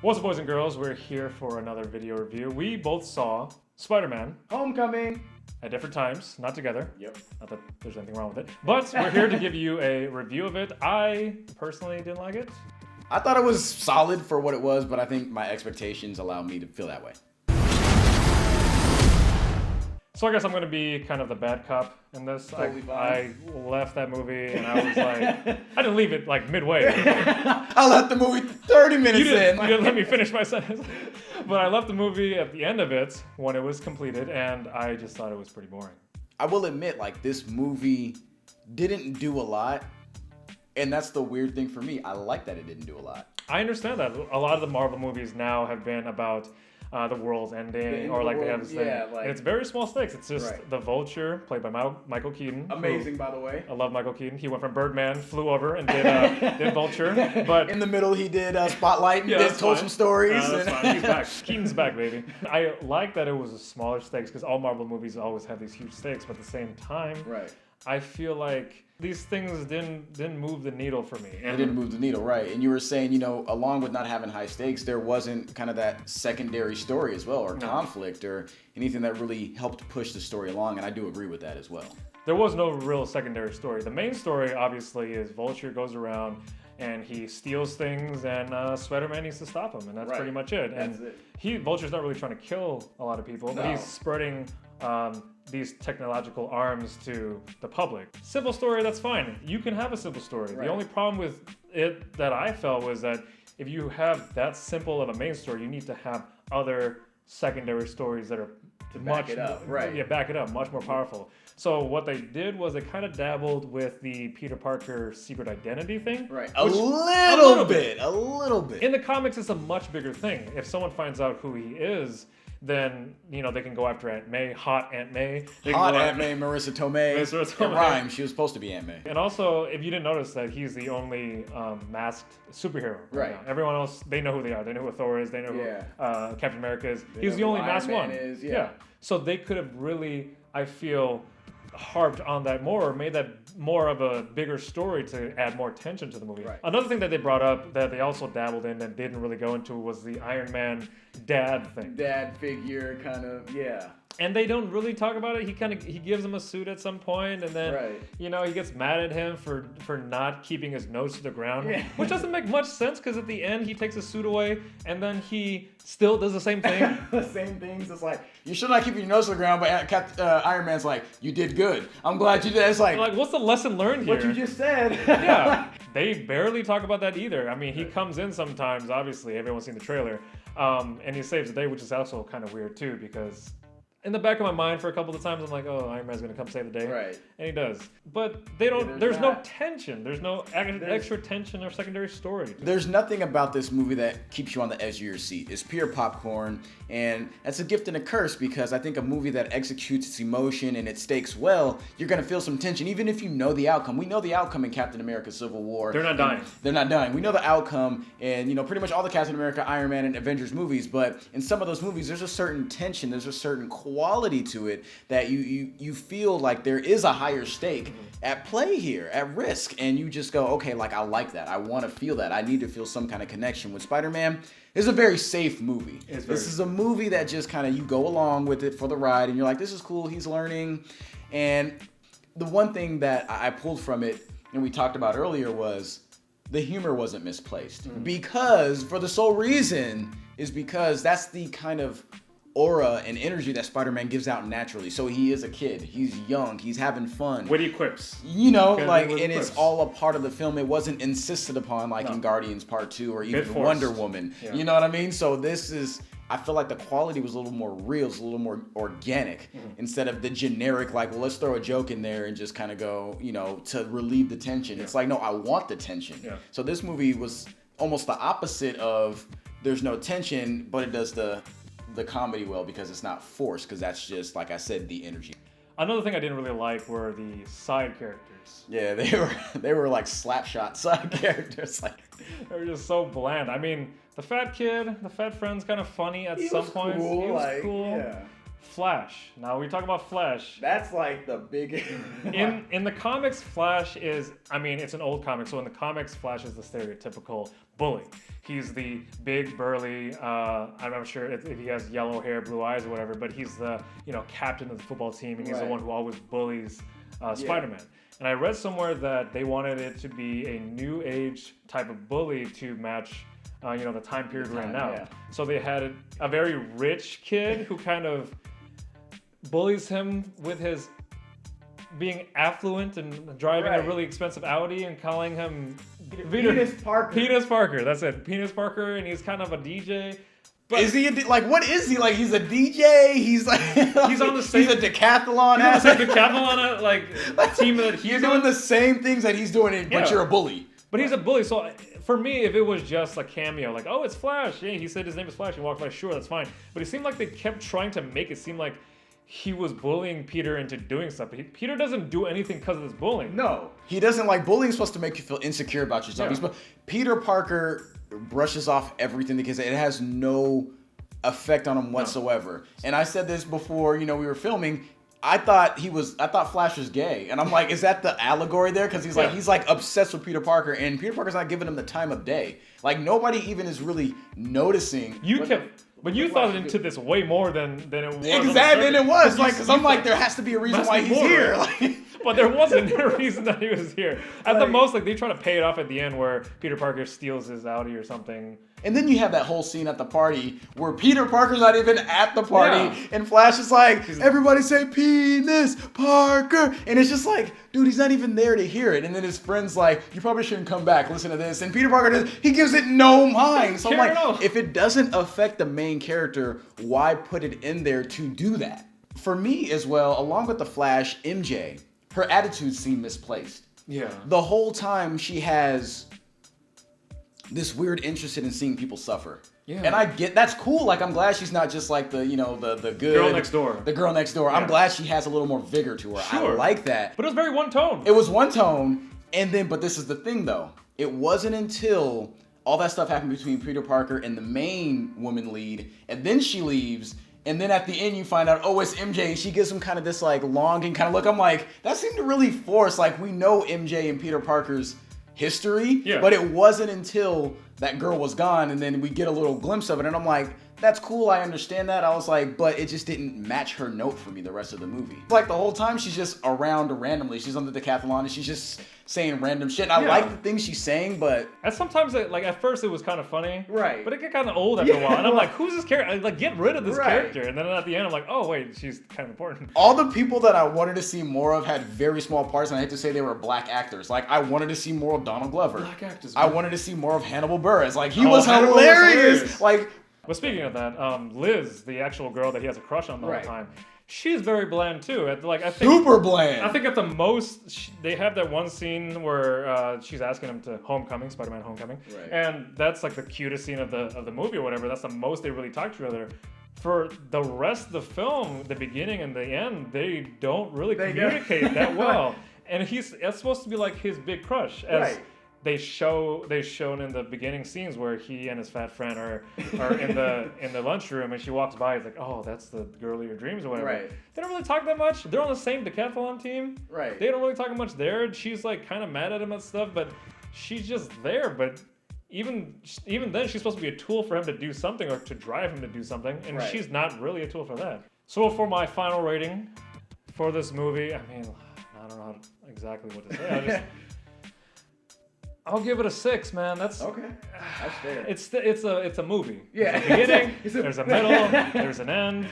What's up, boys and girls? We're here for another video review. We both saw Spider-Man Homecoming. at different times, not together. Yep. Not that there's anything wrong with it. But we're here to give you a review of it. I personally didn't like it. I thought it was solid for what it was, but I think my expectations allow me to feel that way. So I guess I'm going to be kind of the bad cop in this. Totally I fine. left that movie and I was like, I didn't leave it like midway. I left the movie 30 minutes You in. didn't let me finish my sentence. But I left the movie at the end of it when it was completed, and I just thought it was pretty boring. I will admit, like, this movie didn't do a lot, and that's the weird thing for me. I like that it didn't do a lot. I understand that. A lot of the Marvel movies now have been about the world's ending, or like they have this thing. Yeah, like, and it's very small stakes. It's just Right. the Vulture, played by Michael Keaton. amazing, by the way. I love Michael Keaton. He went from Birdman, flew over, and did Vulture. But In the middle, he did Spotlight and Yeah, that's told fine. some stories. That's fine. He's back. Keaton's back, baby. I like that it was a smaller stakes because all Marvel movies always have these huge stakes, but at the same time, Right. I feel like these things didn't move the needle for me. It didn't move the needle, right? And you were saying, you know, along with not having high stakes, there wasn't kind of that secondary story as well, or No. conflict, or anything that really helped push the story along. And I do agree with that as well. There was no real secondary story. The main story, obviously, is Vulture goes around and he steals things, and Spider-Man needs to stop him, and that's Right. pretty much it. That's And it. Vulture's not really trying to kill a lot of people, but No. he's spreading these technological arms to the public. Simple story, that's fine. You can have a simple story. Right. The only problem with it that I felt was that if you have that simple of a main story, you need to have other secondary stories that are back it up, right. Yeah, back it up, much more powerful. So what they did was they kind of dabbled with the Peter Parker secret identity thing. Right. which- A little bit. In the comics, it's a much bigger thing. If someone finds out who he is, then, you know, they can go after Aunt May, hot Aunt May. They can Hot go Aunt May, Marissa Tomei. Marissa Tomei. It rhymes. She was supposed to be Aunt May. And also, if you didn't notice that he's the only masked superhero. Right. now. Everyone else, they know who they are. They know who Thor is. They know Yeah. who Captain America is. They He's know the who only Iron masked Man one. is, yeah. So they could have really, I feel, harped on that more, or made that more of a bigger story to add more tension to the movie. Right. Another thing that they brought up that they also dabbled in and didn't really go into was the Iron Man dad thing. Dad figure, kind of, yeah. And they don't really talk about it. He gives him a suit at some point, and then Right. you know, he gets mad at him for not keeping his nose to the ground, Yeah. which doesn't make much sense because at the end he takes his suit away and then he still does the same thing. The same things. It's like, you should not keep your nose to the ground, but Iron Man's like, you did good. I'm glad you did. It's like, Like, what's the lesson learned here? what you just said. Yeah, they barely talk about that either. I mean, he comes in sometimes. Obviously, everyone's seen the trailer, and he saves the day, which is also kind of weird too because. In the back of my mind, for a couple of times, I'm like, "Oh, Iron Man's gonna come save the day," Right. And he does. But they don't. there's there's no not. tension. There's no extra tension or secondary story. There's nothing about this movie that keeps you on the edge of your seat. It's pure popcorn, and that's a gift and a curse because I think a movie that executes its emotion and its stakes well, you're gonna feel some tension, even if you know the outcome. We know the outcome in Captain America: Civil War. They're not dying. They're not dying. We know the outcome in, you know, pretty much all the Captain America, Iron Man, and Avengers movies. But in some of those movies, there's a certain tension, there's a certain quality to it that you feel like there is a higher stake at play here, at risk, and you just go, okay, like I like that. I want to feel that. I need to feel some kind of connection with Spider-Man. It's a very safe movie. This is a movie that just kind of you go along with it for the ride, and you're like, this is cool. He's learning, and the one thing that I pulled from it, and we talked about earlier, was the humor wasn't misplaced because for the sole reason is because that's the kind of aura and energy that Spider-Man gives out naturally. So he is a kid. He's young. He's having fun. Witty quips. You know, Okay, like, with and it's quips. all a part of the film. It wasn't insisted upon like in Guardians Part 2 or even forced. Wonder Woman. Yeah. You know what I mean? So this is, I feel like the quality was a little more real, it's a little more organic instead of the generic, like, well, let's throw a joke in there and just kind of go, you know, to relieve the tension. It's like, no, I want the tension. Yeah. So this movie was almost the opposite of there's no tension, but it does the comedy well because it's not forced, because that's just, like I said, the energy. Another thing I didn't really like were the side characters. Yeah, they were like slapshot side characters. Like, They were just so bland. I mean, the fat kid, the fat friend's kind of funny at some points. cool, He was like, cool. yeah. Flash. Now we talk about Flash. That's like the big. In the comics, Flash is, I mean, it's an old comic, so in the comics, Flash is the stereotypical bully. He's the big, burly, I'm not sure if he has yellow hair, blue eyes or whatever, but he's the, captain of the football team, and he's the one who always bullies Spider-Man. And I read somewhere that they wanted it to be a new age type of bully to match, the time period we're in now. Yeah. So they had a very rich kid who kind of bullies him with his being affluent and driving a really expensive Audi and calling him Penis Parker. Penis Parker, that's it. Penis Parker, and he's kind of a DJ. But is he what is he? Like, he's a DJ? He's like he's on the same. He's a decathlon. He's on the same decathlon team that you're doing the same things that he's doing, but you're a bully. But he's a bully, so for me, if it was just a cameo, like, oh, it's Flash, yeah, he said his name is Flash, he walked by, sure, that's fine. But it seemed like they kept trying to make it seem like he was bullying Peter into doing stuff. Peter doesn't do anything because of this bullying. No, he doesn't. Like, bullying is supposed to make you feel insecure about yourself. Yeah. Peter Parker brushes off everything because it has no effect on him whatsoever. No. And I said this before, we were filming. I thought Flash was gay, and I'm like, is that the allegory there? Because he's like obsessed with Peter Parker, and Peter Parker's not giving him the time of day. Like, nobody even is really noticing. But you thought into this way more than it was. Exactly, than it was. Like, because I'm like, there has to be a reason why he's here. Like, but there wasn't a reason that he was here. At the most, like, they try to pay it off at the end where Peter Parker steals his Audi or something. And then you have that whole scene at the party where Peter Parker's not even at the party, and Flash is like, everybody say Penis Parker, and it's just like, dude, he's not even there to hear it. And then his friend's like, you probably shouldn't come back, listen to this. And Peter Parker he gives it no mind. So I'm like, if it doesn't affect the main character, why put it in there to do that? For me as well, along with the Flash, MJ, her attitudes seem misplaced. Yeah. The whole time she has this weird interest in seeing people suffer. Yeah. And I get that's cool. Like, I'm glad she's not just like the good girl next door. The girl next door. Yeah. I'm glad she has a little more vigor to her. Sure. I like that. But it was very one tone. It was one tone, but this is the thing though. It wasn't until all that stuff happened between Peter Parker and the main woman lead, and then she leaves, and then at the end you find out, oh, it's MJ, and she gives him kind of this like longing kind of look. I'm like, that seemed to really force. Like, we know MJ and Peter Parker's history, but it wasn't until that girl was gone and then we get a little glimpse of it, and I'm like, that's cool, I understand that. I was like, but it just didn't match her note for me the rest of the movie. Like, the whole time she's just around randomly. She's on the decathlon and she's just saying random shit. And I like the things she's saying, but... And sometimes, like, at first it was kind of funny. Right. But it got kind of old after a while. And I'm like, who's this character? Like, get rid of this character. And then at the end, I'm like, oh, wait, she's kind of important. All the people that I wanted to see more of had very small parts, and I hate to say they were black actors. Like, I wanted to see more of Donald Glover. Black actors. I wanted to see more of Hannibal Buress. Like, he was hilarious. Like... But speaking of that, Liz, the actual girl that he has a crush on the whole time, she's very bland too. I think super bland. I think at the most they have that one scene where she's asking him to Spider-Man Homecoming, and that's like the cutest scene of the movie or whatever. That's the most they really talk to each other. For the rest of the film, the beginning and the end, they don't really communicate that well. And that's supposed to be like his big crush. They've shown in the beginning scenes where he and his fat friend are in the lunchroom, and she walks by. He's like, "Oh, that's the girl of your dreams," or whatever. Right. They don't really talk that much. They're on the same decathlon team. Right. They don't really talk much there. She's like kind of mad at him and stuff, but she's just there. But even then, she's supposed to be a tool for him to do something or to drive him to do something, and she's not really a tool for that. So for my final rating for this movie, I mean, I don't know exactly what to say. I'll give it a 6, man. That's okay. That's fair. It's a movie. Yeah. There's a beginning, there's a middle, there's an end,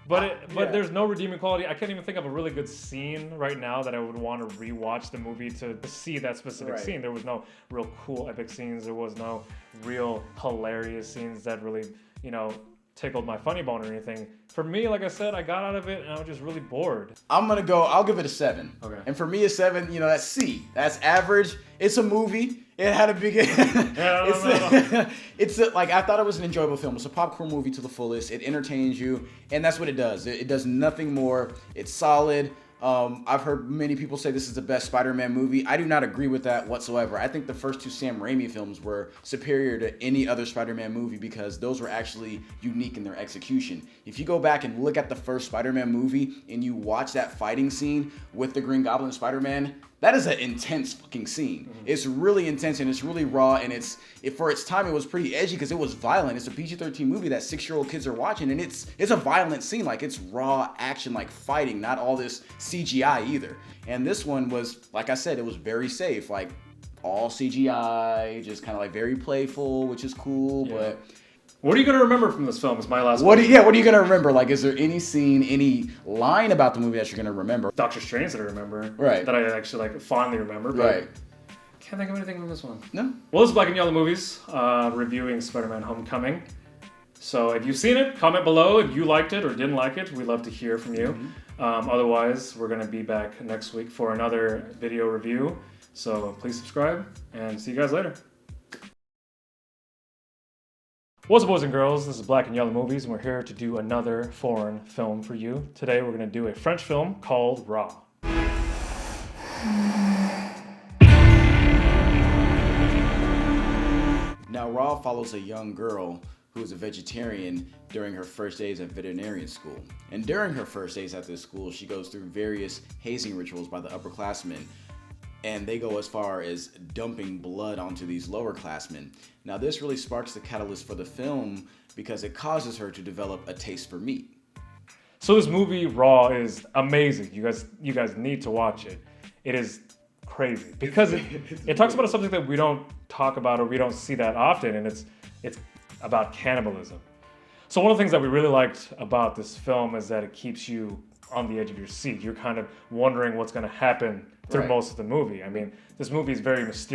but there's no redeeming quality. I can't even think of a really good scene right now that I would want to rewatch the movie to see that specific scene. There was no real cool epic scenes. There was no real hilarious scenes that really, tickled my funny bone or anything. For me, like I said, I got out of it and I was just really bored. I'll give it a 7. Okay. And for me, a 7, that's C. That's average. It's a movie. It had a big... I thought it was an enjoyable film. It's a popcorn movie to the fullest. It entertains you, and that's what it does. It does nothing more. It's solid. I've heard many people say this is the best Spider-Man movie. I do not agree with that whatsoever. I think the first two Sam Raimi films were superior to any other Spider-Man movie because those were actually unique in their execution. If you go back and look at the first Spider-Man movie and you watch that fighting scene with the Green Goblin and Spider-Man, that is an intense fucking scene. Mm-hmm. It's really intense and it's really raw, and for its time it was pretty edgy because it was violent. It's a PG-13 movie that 6-year-old kids are watching, and it's a violent scene. Like, it's raw action, like fighting, not all this CGI either. And this one was, like I said, it was very safe, like all CGI, just kind of like very playful, which is cool. Yeah. But what are you going to remember from this film is my last question. What are you going to remember? Like, is there any scene, any line about the movie that you're going to remember? Doctor Strange that I remember. Right. That I actually like fondly remember. But right. Can't think of anything from this one. No. Well, this is Black and Yellow Movies, reviewing Spider-Man Homecoming. So if you've seen it, comment below if you liked it or didn't like it. We'd love to hear from you. Mm-hmm. Otherwise, we're going to be back next week for another video review. So please subscribe and see you guys later. What's up, boys and girls? This is Black and Yellow Movies, and we're here to do another foreign film for you. Today, we're going to do a French film called Raw. Now, Raw follows a young girl who is a vegetarian during her first days at veterinarian school. And during her first days at this school, she goes through various hazing rituals by the upperclassmen, and they go as far as dumping blood onto these lowerclassmen. Now, this really sparks the catalyst for the film because it causes her to develop a taste for meat. So this movie, Raw, is amazing. You guys need to watch it. It is crazy because it talks about a subject that we don't talk about or we don't see that often, and it's about cannibalism. So one of the things that we really liked about this film is that it keeps you on the edge of your seat. You're kind of wondering what's going to happen through most of the movie. I mean, this movie is very mysterious.